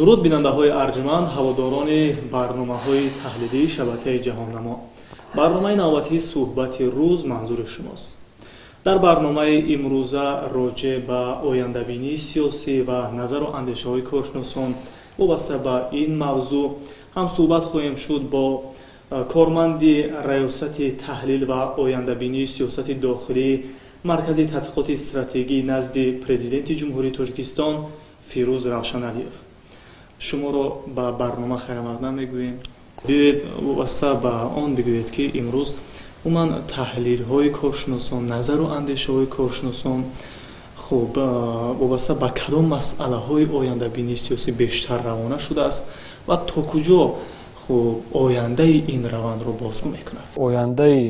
дуруд бинандаҳои арҷуманд, ҳаводорони барномаҳои таҳлилии шабакаи ҷаҳоннамо. барномаи навбатии суҳбати рӯз манзури шумост. дар барномаи имрӯза роҷеъ ба ояндабинии сиёсӣ ва назару андешаҳои коршиносон вобаста ба ин мавзӯъ ҳам суҳбат хоҳем шуд бо корманди раёсати таҳлил ва ояндабинии сиёсати дохилии маркази тадқиқоти стратегӣ назди президенти ҷумҳурии Тоҷикистон Фирӯз Равшаналиев. шуморо ба барнома хайрамақдам мегӯем. биёед вобаста ба он бигӯед ки имрӯз умуман таҳлилҳои коршиносон, назару андешаҳои коршиносон хуб вобаста ба кадом масъалаҳои ояндабинии сиёсӣ бештар равона шудааст ва то куҷо хуб ояндаи ин равандро бозгӯ мекунад? ояндаи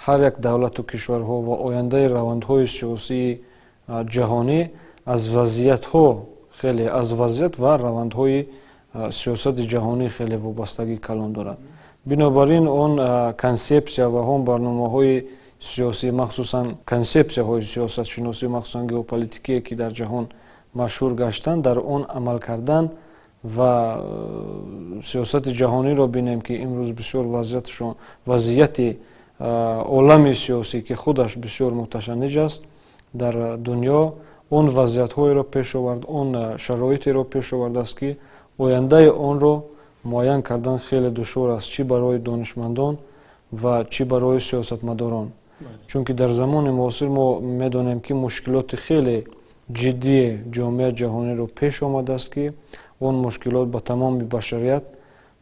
ҳар як давлату кишварҳо ва ояндаи равандҳои сиёсии ҷаҳонӣ аз вазъият ва равандҳои сиёсати ҷаҳонӣ хеле вобастагӣ калон дорад. бинобар ин он консепсия ва он барномаҳои сиёсӣ, махсусан консепсияҳои сиёсатшиносӣ, махсусан геополитикие ки дар ҷаҳон машҳур гаштанд, дар он амал кардан ва сиёсати ҷаҳониро бинем ки имрӯз бисёр вазъияти олами сиёсӣ ки худаш бисёр муташанниж аст дар дунё, он вазъиятҳоеро пеш овард, он шароитеро пеш овардааст ки ояндаи онро муайян кардан хеле душвор аст, чӣ барои донишмандон ва чӣ барои сиёсатмадорон. чунки дар замони муосир мо медонем ки мушкилоти хеле ҷиддии ҷомеаи ҷаҳониро пеш омадааст ки он мушкилот ба тамоми башарият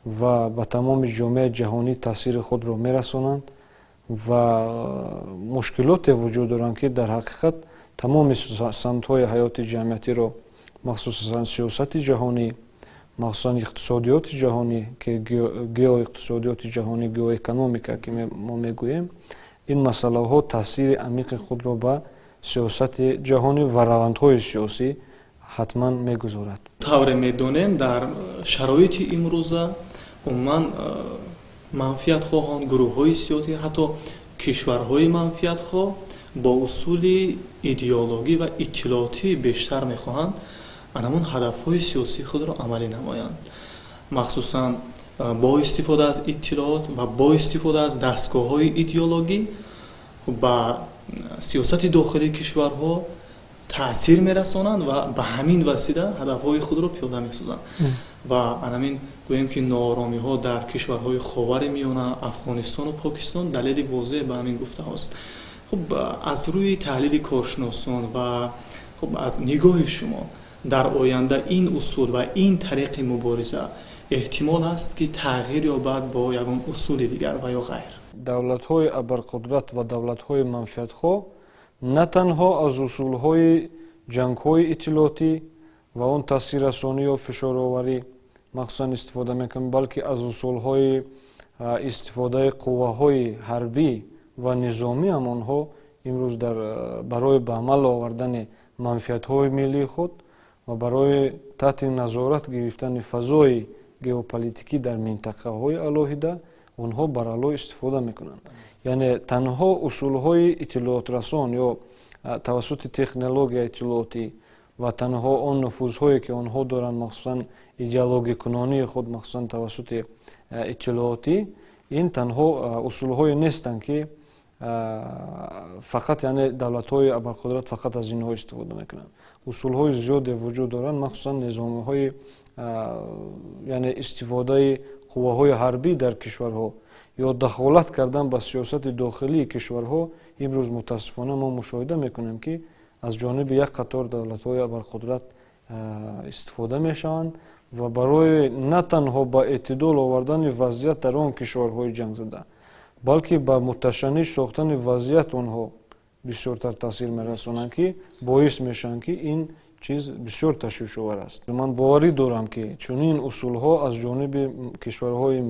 ва ба тамоми ҷомеаи ҷаҳонӣ таъсири худро мерасонанд ва мушкилоте вуҷуд доранд ки дар ҳақиқат тамоми самтҳои ҳаёти ҷамъиятиро, махсусан сиёсати ҷаҳонӣ, махсусан иқтисодиёти ҷаҳонӣ ки геоиқтисодиёти ҷаҳонӣ, геоэкономика ки мо мегӯем, ин масъалаҳо таъсири амиқи худро ба сиёсати ҷаҳонӣ ва равандҳои сиёсӣ ҳатман мегузорад. тавре медонем дар шароити имрӯза умуман манфиатхоҳон, гурӯҳҳои сиёсӣ, ҳатто кишварҳои манфиатхоҳ бо усули идеологӣ ва иттилоотӣ бештар мехоҳанд анамон ҳадафҳои сиёсии худро амалӣ намоянд, махсусан бо истифода аз иттилоот ва бо истифода аз дастгоҳҳои идеологӣ ба сиёсати дохилии кишварҳо таъсир мерасонанд ва ба ҳамин васита ҳадафҳои худро пиёда месозанд. ва анамин гӯем ки нооромиҳо дар кишварҳои ховари миёна, афғонистону покистон далели возеҳ ба ҳамин гуфтаҳост. хуб аз рӯи таҳлили коршиносон ва хуб аз нигоҳи шумо дар оянда ин усул ва ин тариқи мубориза эҳтимол аст ки тағйир ёбад бо ягон усули дигар ва ё ғайр? давлатҳои абарқудрат ва давлатҳои манфиатхоҳ на танҳо аз усулҳои ҷангҳои иттилоотӣ ва он таъсиррасонӣ ё фишороварӣ махсусан истифода мекунанд, балки аз усулҳои истифодаи қувваҳои ҳарбӣ ва низомӣ ҳам онҳо имрӯз барои ба амал овардани манфиатҳои миллии худ ва барои таҳти назорат гирифтани фазои геополитикӣ дар минтақаҳои алоҳида онҳо баралло истифода мекунанд. яъне танҳо усулҳои иттилоотрасон ё тавассути технологияи иттилоотӣ ва танҳо он нуфузҳое ки онҳо доранд, махсусан идеологикунонии худ, махсусан тавассути иттилоотӣ, ин танҳо усулҳое нестанд ки фақат яъне давлатҳои абарқудрат фақат аз инҳо истифода мекунанд. усулҳои зиёде вуҷуд доранд, махсусан низомиҳои яъне истифодаи қувваҳои ҳарбӣ дар кишварҳо ё дахолат кардан ба сиёсати дохилии кишварҳо. имрӯз мутаассифона мо мушоҳида мекунем ки аз ҷониби як қатор давлатҳои абарқудрат истифода мешаванд ва барои на танҳо ба эътидол овардани вазъият дар он кишварҳои ҷангзада, балки ба муташанниж сохтани вазъият онҳо бисёртар таъсир мерасонанд ки боис мешаванд ки ин чиз бисёр ташвишовар аст. ман боварӣ дорам ки чунин усулҳо аз ҷониби кишварҳои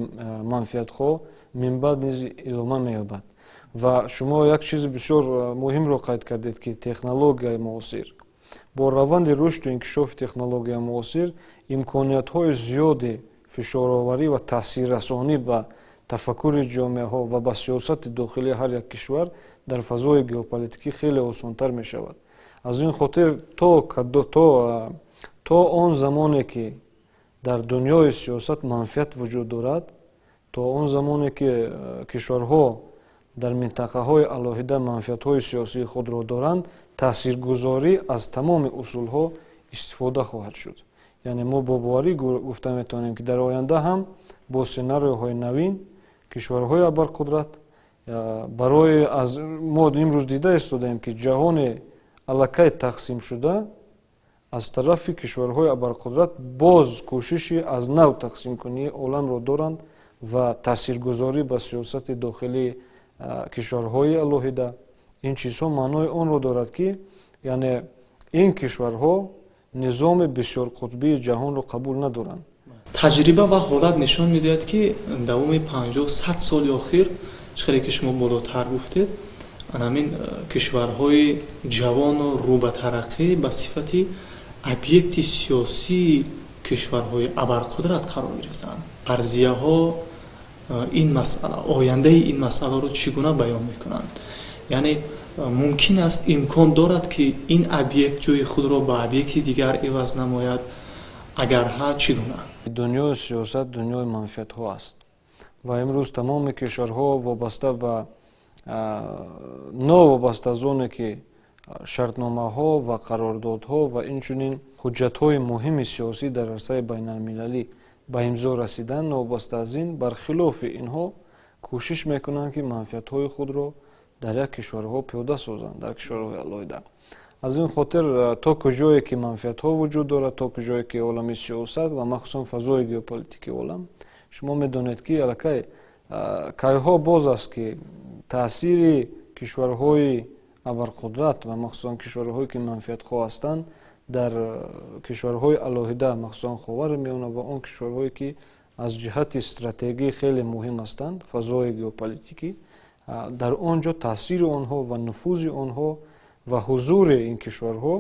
манфиатхоҳ минбаъд низ идома меёбад. ва шумо як чизи бисёр муҳимро қайд кардед ки технологияи муосир, бо раванди рушду инкишофи технологияи муосир имкониятҳои зиёди фишороварӣ ва таъсиррасонӣ ба тафаккури ҷомеаҳо ва ба сиёсати дохилии ҳар як кишвар дар фазои геополитикӣ хеле осонтар мешавад. аз ин хотир то он замоне ки дар дунёи сиёсат манфиат вуҷуд дорад, то он замоне ки кишварҳо дар минтақаҳои алоҳида манфиатҳои сиёсии худро доранд, таъсиргузорӣ аз тамоми усулҳо истифода хоҳад шуд. яъне мо бо боварӣ гуфта метавонем ки дар оянда ҳам бо сенариёҳои навин кишварҳои абарқудрат барои мо имрӯз дида истодаем ки ҷаҳоне аллакай тақсим шуда аз тарафи кишварҳои абарқудрат боз кӯшиши аз нав тақсимкунии оламро доранд ва таъсиргузорӣ ба сиёсати дохилии кишварҳои алоҳида. ин чизҳо маънои онро дорад ки яъне ин кишварҳо низоми бисёрқутбии ҷаҳонро қабул надоранд. таҷриба ва ҳолат нишон медиҳад ки давоми 50-100 соли охир чиқдре ки шумо болотар гуфтед, анамин кишварҳои ҷавону рӯ ба тараққӣ ба сифати объекти сиёсии кишварҳои абарқудрат қарор гирифтаанд. фарзияҳо ин масъала, ояндаи ин масъаларо чӣ гуна баён мекунанд? яъне мумкин аст, имкон дорад ки ин объект ҷои худро ба объекти дигар иваз намояд? агар ҳа, чӣ гуна? дунёи сиёсат дунёи манфиатҳо аст ва имрӯз тамоми кишварҳо вобаста ба новобаста аз оне ки шартномаҳо ва қарордодҳо ва инчунин ҳуҷҷатҳои муҳими сиёсӣ дар арсаи байналмилалӣ ба имзо расидан, новобаста аз ин бархилофи инҳо кӯшиш мекунанд ки манфиатҳои худро дар як кишварҳо пиёда созанд, дар кишварҳои алоҳида. аз ин хотир то куҷое ки манфиатҳо вуҷуд дорад, то куҷое ки олами сиёсат ва махсусан фазои геополитикии олам, шумо медонед ки аллакай кайҳо боз аст ки таъсири кишварҳои абарқудрат ва махсусан кишварҳое ки манфиатхоҳ ҳастанд дар кишварҳои алоҳида, махсусан ховари миёна ва он кишварҳое ки аз ҷиҳати стратегӣ хеле муҳим ҳастанд, фазои геополитикӣ, дар он ҷо таъсири онҳо ва нуфузи онҳо ва ҳузури ин кишварҳо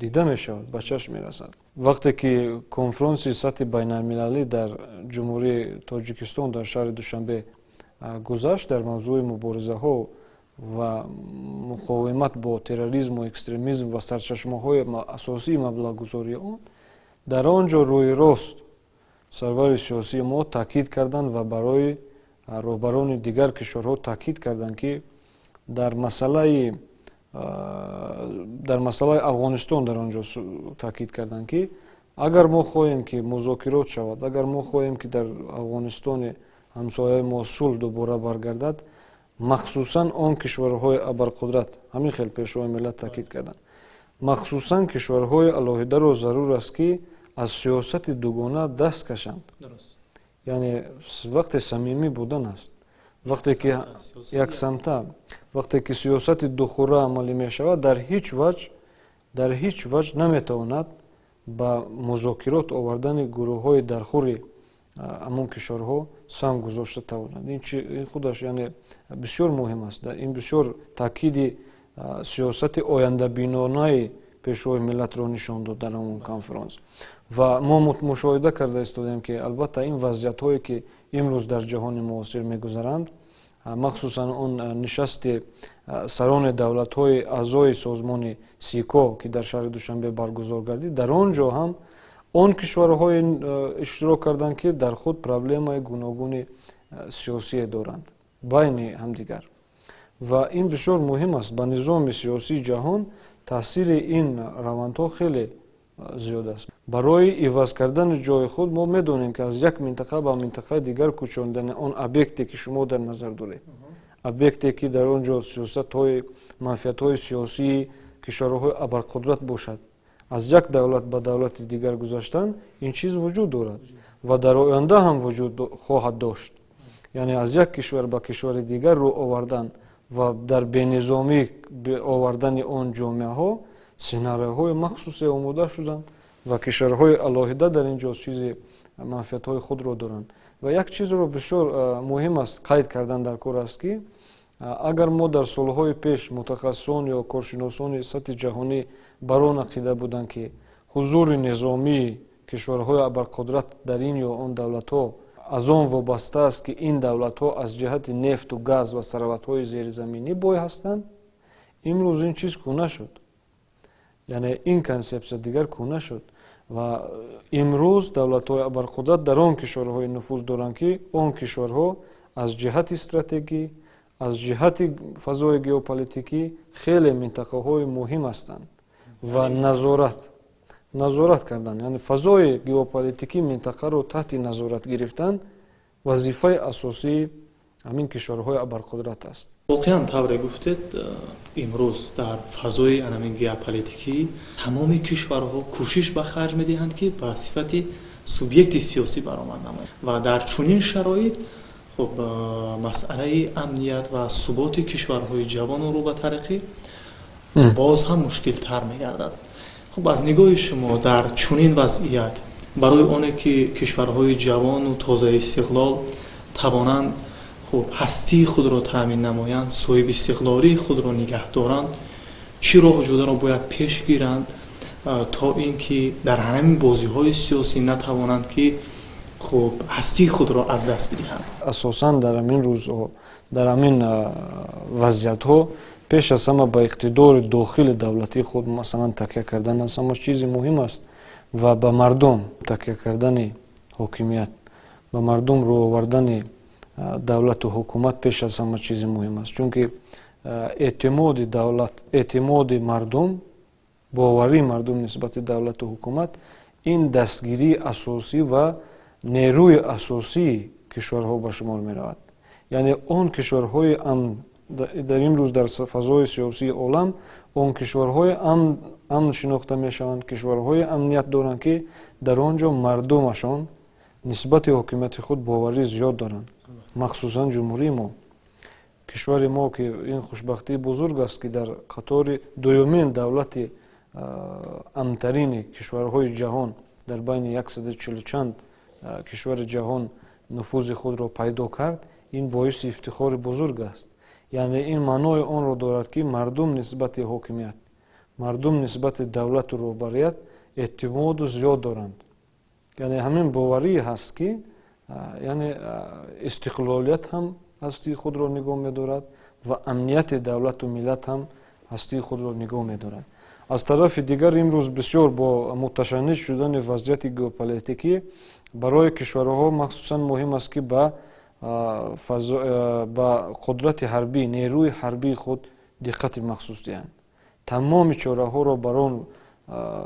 дида мешавад, ба чашм мерасад. вақте ки конфронсии сатҳи байналмилалӣ дар ҷумҳурии Тоҷикистон дар шаҳри Душанбе гузашт дар мавзӯи муборизаҳо ва муқовимат бо терроризму экстремизм ва сарчашмаҳои асосии маблағгузории он, дар он ҷо рӯи рост сарвари сиёсии мо таъкид карданд ва барои роҳбарони дигар кишварҳо таъкид карданд ки дар масъалаи Афғонистон дар он ҷо таъкид карданд ки агар мо хоҳем ки музокирот шавад, агар мо хоҳем ки дар Афғонистони ҳамсояи мо сулҳ дубора баргардад, махсусан он кишварҳои абарқудрат, ҳамин хел пешвои миллат таъкид карданд, махсусан кишварҳои алоҳидаро зарур аст ки аз сиёсати дугона даст кашанд. яъне вақте самимӣ будан аст, вақте ки яксамта, вақте ки сиёсати духӯра амалӣ мешавад, дар ҳеҷ ваҷ наметавонад ба музокирот овардани гурӯҳҳои дархури амон кишварҳо санг гузошта тавонад. ин худаш яъне бисёр муҳим аст. ин бисёр таъкиди сиёсати ояндабинонаи пешвои миллатро нишон дод дар амон конференс. ва мо мушоҳида карда истодем ки албатта ин вазъиятҳое ки имрӯз дар ҷаҳони муосир мегузаранд, махсусан он нишасти сарони давлатҳои аъзои созмони СИКО ки дар шаҳри Душанбе баргузор гардид, дар он ҷо ҳам он кишварҳое иштирок карданд ки дар худ проблемаи гуногуни сиёсие доранд байни ҳамдигар. ва ин бисёр муҳим аст. ба низоми сиёсии ҷаҳон таъсири ин равандҳо хеле зиёд аст. барои иваз кардани ҷои худ мо медонем ки аз як минтақа ба минтақаи дигар кӯчондани он объекте ки шумо дар назар доред, объекте ки дар он ҷо сиёсатҳои манфиатҳои сиёсии кишварҳои абарқудрат бошад, аз як давлат ба давлати дигар гузаштан, ин чиз вуҷуд дорад ва дар оянда ҳам вуҷуд хоҳад дошт. яъне аз як кишвар ба кишвари дигар рӯ овардан ва дар бенизомӣ овардани он ҷомеаҳо сенариоҳои махсусе омода шуданд ва кишварҳои алоҳида дар ин ҷо чизи манфиатҳои худро доранд. ва як чизро бисёр муҳим аст қайд кардан дар кор аст ки агар мо дар солҳои пеш мутахассисон ё коршиносони сатҳи ҷаҳонӣ бар он ақида буданд ки ҳузури низомии кишварҳои абарқудрат дар ин ё он давлатҳо аз он вобаста аст ки ин давлатҳо аз ҷиҳати нефту газ ва сараватҳои зеризаминӣ бой ҳастанд, имрӯз ин чиз кӯна шуд. яъне ин консепсия дигар кӯна шуд ва имрӯз давлатҳои абарқудрат дар он кишварҳои нуфуз доранд ки он кишварҳо аз ҷиҳати стратегӣ, аз ҷиҳати фазои геополитикӣ хеле минтақаҳои муҳим ҳастанд ва назорат кардан, яъне фазои геополитикӣ минтақаро таҳти назорат гирифтан вазифаи асосии ҳамин кишварҳои абарқудрат аст. воқеан тавре гуфтед, имрӯз дар фазои анамин геополитикӣ тамоми кишварҳо кӯшиш ба харҷ медиҳанд ки ба сифати субъекти сиёсӣ баромад намоянд ва дар чунин шароит хуб масъалаи амният ва суботи кишварҳои ҷавону рӯ ба тараққӣ боз ҳам мушкилтар мегардад. хуб аз нигоҳи шумо дар чунин вазъият барои оне ки кишварҳои ҷавону тозаи истиқлол тавонанд хуб ҳастии худро таъмин намоянд, соҳиби истиқлолии худро нигаҳ доранд, чӣ роҳу ҷударо бояд пеш гиранд то ин ки дар ҳамин бозиҳои сиёсӣ натавонанд ки хуб ҳастии худро аз даст бидиҳанд? асосан дар ҳамин рӯзҳо, дар ҳамин вазъиятҳо пеш аз ҳама ба иқтидори дохили давлатии худ масалан такя кардан аз ҳама чизи муҳим аст ва ба мардум такя кардани ҳокимият, ба мардум роҳ овардани давлату ҳукумат пеш аз ҳама чизи муҳим аст, чунки эътимоди давлат, эътимоди мардум, боварии мардум нисбати давлату ҳукумат ин дастгирии асосӣ ва нерӯи асосии кишварҳо ба шумор меравад. яъне он кишварҳои дар имрӯз дар фазои сиёсии олам он кишварҳои амн шинохта мешаванд, кишварҳои амният доранд ки дар он ҷо мардумашон нисбати ҳокимияти худ боварӣ зиёд доранд. махсусан ҷумҳурии мо, кишвари мо ки ин хушбахтии бузург аст ки дар қатори дуюмин давлати амнтарини кишварҳои ҷаҳон дар байни 140 чанд кишвари ҷаҳон нуфузи худро пайдо кард, ин боиси ифтихори бузург аст. яъне ин маънои онро дорад ки мардум нисбати ҳокимият, мардум нисбати давлату роҳбарият эътимоду зиёд доранд. яъне ҳамин боварие ҳаст ки яъне истиқлолият ҳам ҳастии худро нигоҳ медорад ва амнияти давлату миллат ҳам ҳастии худро нигоҳ медорад. аз тарафи дигар имрӯз бисёр бо муташаннид шудани вазъияти геополитикӣ барои кишварҳо махсусан муҳим аст ки ба қудрати ҳарбӣ, нерӯи ҳарбии худ диққати махсус диҳанд. тамоми чораҳоро бар он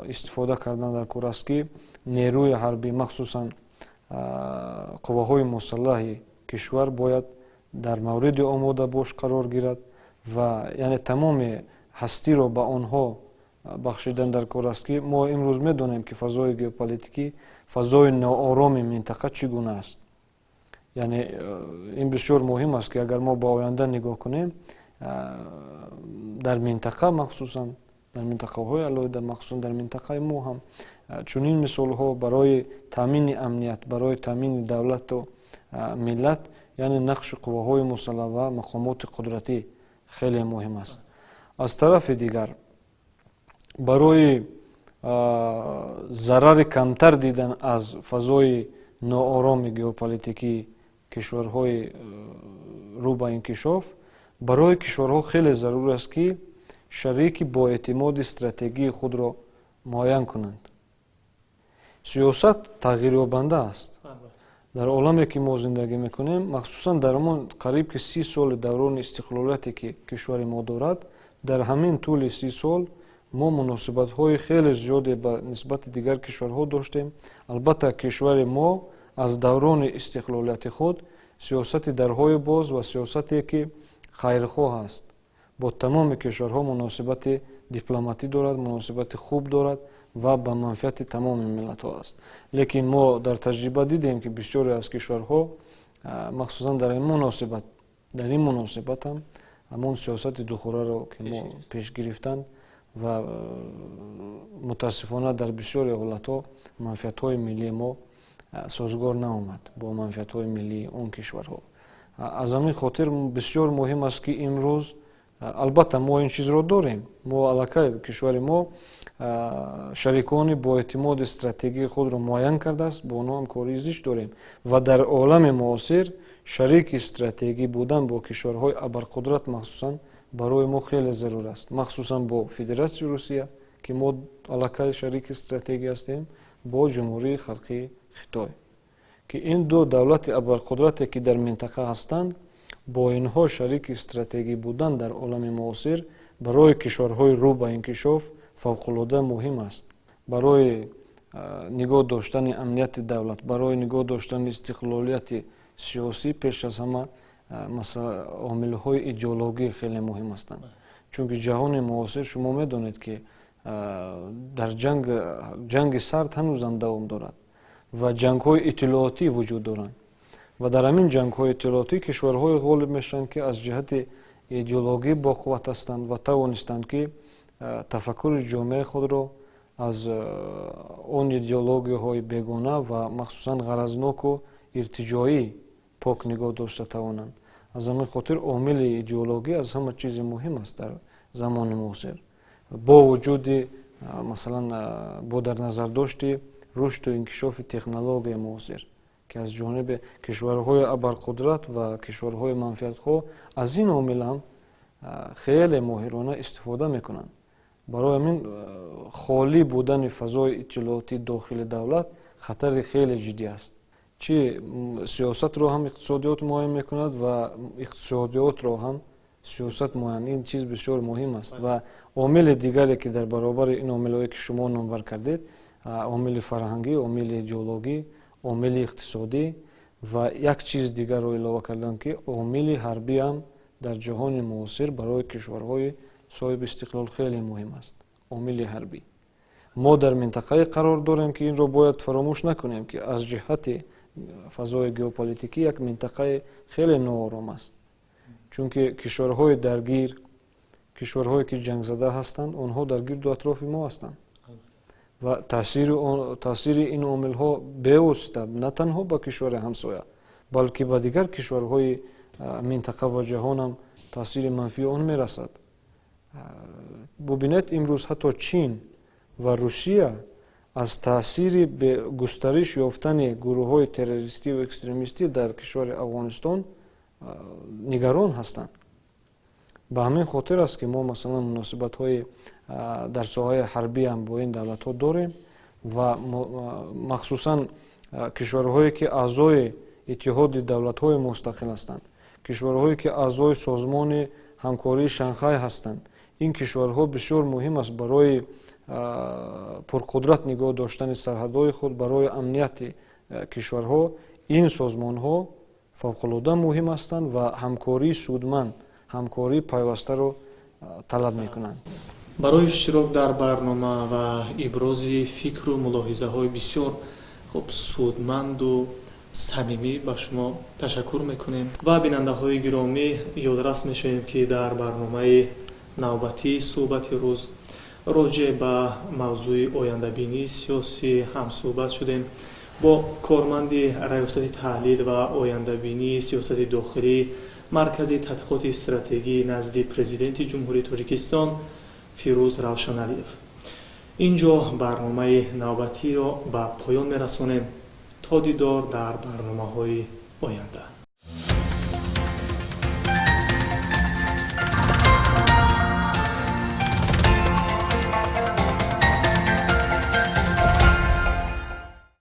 истифода кардан дар кор аст ки нерӯи ҳарбӣ махсусан қувваҳои мусаллаҳи кишвар бояд дар мавриди омодабош қарор гирад ва яъне тамоми ҳастиро ба онҳо бахшидан дар кор аст ки мо имрӯз медонем ки фазои геополитикӣ, фазои ноороми минтақа чӣ гуна аст. яъне ин бисёр муҳим аст ки агар мо ба оянда нигоҳ кунем, дар минтақа махсусан дар минтақаҳои алоҳида, махсусан дар минтақаи мо ҳам чунин мисолҳо барои таъмини амният, барои таъмини давлату миллат, яъне нақши қувваҳои мусаллаҳ ва мақомоти қудратӣ хеле муҳим аст. аз тарафи дигар барои зарари камтар дидан аз фазои ноороми геополитикии кишварҳои рӯ ба инкишоф, барои кишварҳо хеле зарур аст ки шарики боэътимоди стратегии худро муайян кунанд. сиёсат тағйирёбанда аст. дар оламе ки мо зиндагӣ мекунем, махсусан дар ҳамон қариб ки 30 соли даврони истиқлолияте ки кишвари мо дорад, дар ҳамин тӯли 30 сол мо муносибатҳои хеле зиёде ба нисбати дигар кишварҳо доштем. албатта кишвари мо аз даврони истиқлолияти худ сиёсати дарҳои боз ва сиёсате ки хайрхоҳ аст. бо тамоми кишварҳо муносибати дипломатӣ дорад, муносибати хуб дорад ва ба манфиати тамоми миллатҳо аст. лекин мо дар таҷриба дидем ки бисёре аз кишварҳо махсусан дар ин муносибат ҳам ҳамон сиёсати духӯраро ки мо пеш гирифтанд ва мутаассифона дар бисёри ҳолатҳо манфиатҳои миллии мо созгор наомад бо манфиатҳои миллии он кишварҳо. аз ҳамин хотир бисёр муҳим аст ки имрӯз албатта мо ин чизро дорем, мо аллакай кишвари мо шарикони боэътимоди стратегии худро муайян кардааст, бо онҳо ҳамкории зич дорем ва дар олами муосир шарики стратегӣ будан бо кишварҳои абарқудрат махсусан барои мо хеле зарур аст, махсусан бо Федератсияи Русия ки мо аллакай шарики стратегӣ ҳастем бо ҷумҳурии халқи Хитой, ки ин ду давлати абарқудрате ки дар минтақа ҳастанд, бо инҳо шарики стратегӣ будан дар олами муосир барои кишварҳои рӯ ба инкишоф фавқулода муҳим аст. Барои нигоҳ доштани амнияти давлат, барои нигоҳ доштани истиқлолияти сиёсӣ пеш аз ҳама омилҳои идеологӣ хеле муҳим ҳастанд. Чунки ҷаҳони муосир шумо медонед, ки дар ҷанги сард ҳанӯзам давом дорад ва ҷангҳои иттилоотӣ вуҷуд доранд. ва дар ҳамин ҷангҳои иттилоотӣ кишварҳое ғолиб мешаванд, ки аз ҷиҳати идеологӣ боқувват ҳастанд ва тавонистанд, ки тафаккури ҷомеаи худро аз он идеологияҳои бегона ва махсусан ғаразноку иртиҷоӣ пок нигоҳ дошта тавонанд. аз ҳамин хотир омили идеологӣ аз ҳама чизи муҳим аст дар замони муосир. бо вуҷуди масалан бо дар назардошти рушду инкишофи технологияи муосир, ки аз ҷониби кишварҳои абарқудрат ва кишварҳои манфиатхоҳ аз ин омил ҳам хеле моҳирона истифода мекунанд. барои ҳамин холӣ будани фазои иттилоотии дохили давлат хатари хеле ҷиддӣ аст. чӣ сиёсатро ҳам иқтисодиёт муайян мекунад ва иқтисодиётро ҳам сиёсат муайян. ин чиз бисёр муҳим аст. ва омили дигаре ки дар баробари ин омилҳое ки шумо номбар кардед, омили фарҳангӣ, омили идеологӣ, омили иқтисодӣ ва як чиз дигарро илова кардан, ки омили ҳарбӣ ҳам дар ҷаҳони муосир барои кишварҳои соҳиби истиқлол хеле муҳим аст. омили ҳарбӣ. мо дар минтақае қарор дорем, ки инро бояд фаромӯш накунем, ки аз ҷиҳати фазои геополитикӣ як минтақаи хеле ноором аст. чунки кишварҳои даргир, кишварҳое ки ҷангзада ҳастанд, онҳо дар гирду атрофи мо ҳастанд ва таъсири ин омилҳо бевосита на танҳо ба кишвари ҳамсоя, балки ба дигар кишварҳои минтақа ва ҷаҳон ҳам таъсири манфии он мерасад. бубинед, имрӯз ҳатто чин ва Русия аз таъсири густариш ёфтани гурӯҳҳои террористӣ ва экстремистӣ дар кишвари Афғонистон нигарон ҳастанд. ба ҳамин хотир аст, ки мо масалан муносибатҳои дар соҳаи ҳарбӣ ҳам бо ин давлатҳо дорем ва махсусан кишварҳое ки аъзои иттиҳоди давлатҳои мустақил ҳастанд, кишварҳое ки аъзои созмони ҳамкории Шанхай ҳастанд. ин кишварҳо бисёр муҳим аст барои пурқудрат нигоҳ доштани сарҳадҳои худ, барои амнияти кишварҳо. ин созмонҳо фавқулода муҳим ҳастанд ва ҳамкории судманд, ҳамкории пайвастаро талаб мекунанд. барои иштирок дар барнома ва ибрози фикру мулоҳизаҳои бисёр судманду самимӣ ба шумо ташаккур мекунем. ва бинандаҳои гиромӣ, ёдрас мешавем, ки дар барномаи навбатии суҳбати рӯз роҷеъ ба мавзуи ояндабинии сиёсӣ ҳамсуҳбат шудем бо корманди раёсати таҳлил ва ояндабинии сиёсати дохилӣ маркази тадқиқоти стратегӣ назди президенти ҷумҳурии Тоҷикистон Фирӯз Равшаналиев. инҷо барномаи навбатиро ба поён мерасонем. то дидор дар барномаҳои оянда.